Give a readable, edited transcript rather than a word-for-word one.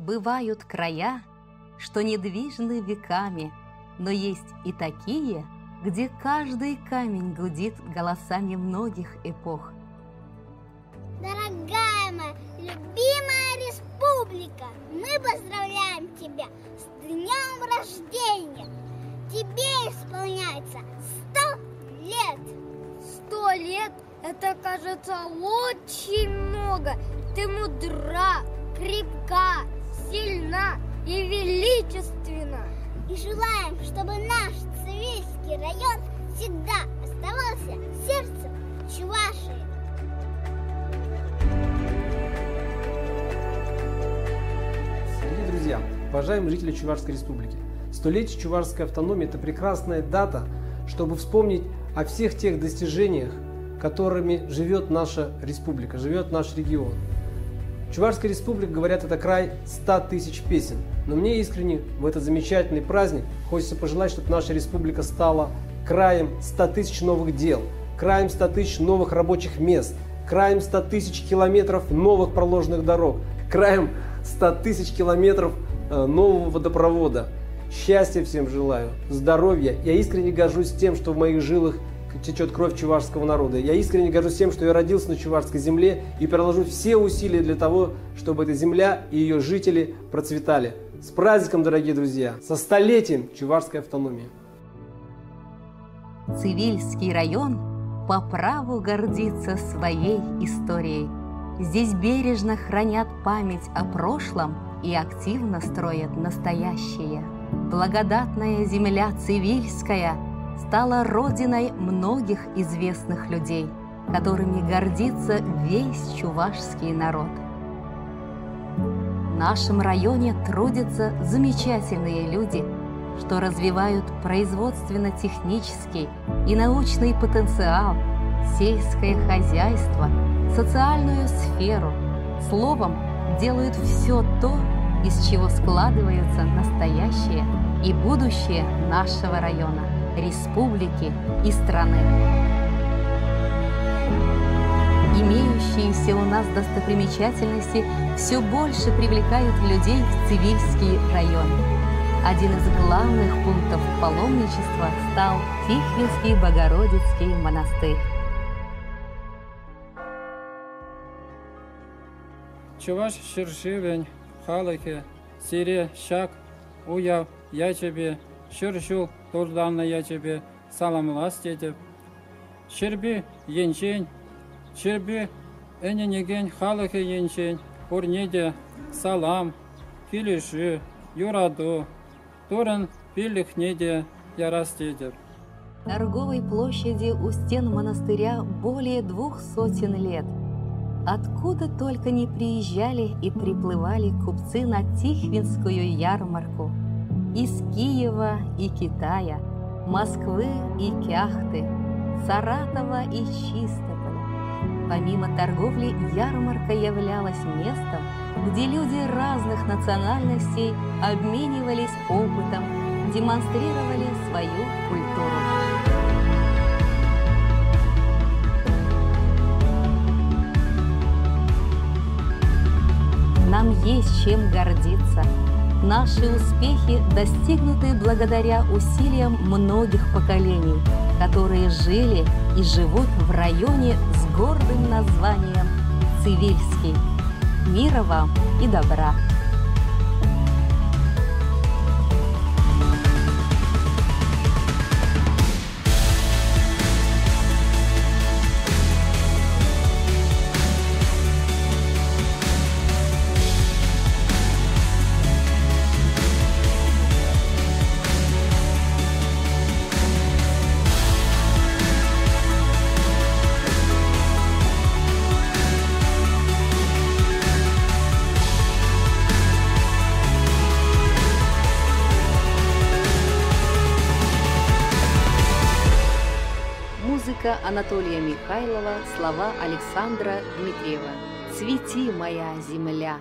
Бывают края, что недвижны веками, но есть и такие, где каждый камень гудит голосами многих эпох. Дорогая моя любимая республика, мы поздравляем тебя с днем рождения! Тебе исполняется 100 лет! 100 лет? Это, кажется, очень много. Ты мудра, крепка, сильна и величественна. И желаем, чтобы наш Цивильский район всегда оставался сердцем Чувашии. Дорогие друзья, уважаемые жители Чувашской республики, 100-летие Чувашской автономии – это прекрасная дата, чтобы вспомнить о всех тех достижениях, которыми живет наша республика, живет наш регион. Чувашская республика, говорят, это край 100 тысяч песен. Но мне искренне в этот замечательный праздник хочется пожелать, чтобы наша республика стала краем 100 тысяч новых дел, краем 100 тысяч новых рабочих мест, краем 100 тысяч километров новых проложенных дорог, краем 100 тысяч километров нового водопровода. Счастья всем желаю, здоровья. Я искренне горжусь тем, что в моих жилах течет кровь чувашского народа. Я искренне горжусь тем, что я родился на чувашской земле и приложу все усилия для того, чтобы эта земля и ее жители процветали. С праздником, дорогие друзья! Со 100-летием Чувашской автономии! Цивильский район по праву гордится своей историей. Здесь бережно хранят память о прошлом и активно строят настоящее. Благодатная земля Цивильская стала родиной многих известных людей, которыми гордится весь чувашский народ. В нашем районе трудятся замечательные люди, что развивают производственно-технический и научный потенциал, сельское хозяйство, социальную сферу. Словом, делают все то, из чего складываются настоящее и будущее нашего района, республики и страны. Имеющиеся у нас достопримечательности все больше привлекают людей в Цивильский район. Один из главных пунктов паломничества стал Тихвинский Богородицкий монастырь. Чуваш ширшивень, халыхе, сире, шак, уяв, я тебе, ширшул, турданна я тебе, саламлас дедіп. Ширби, енчень, ширби, эненеген, халыхе енчень, урнеде, салам, килиши, юраду, туран, пилихнеде, ярас дедіп. Торговой площади у стен монастыря более 200 лет. Откуда только не приезжали и приплывали купцы на Тихвинскую ярмарку. Из Киева и Китая, Москвы и Кяхты, Саратова и Чистополя. Помимо торговли, ярмарка являлась местом, где люди разных национальностей обменивались опытом, демонстрировали свою культуру. Нам есть чем гордиться. Наши успехи достигнуты благодаря усилиям многих поколений, которые жили и живут в районе с гордым названием Цивильский. Мира вам и добра! Музыка Анатолия Михайлова, слова Александра Дмитриева. «Цвети, моя земля».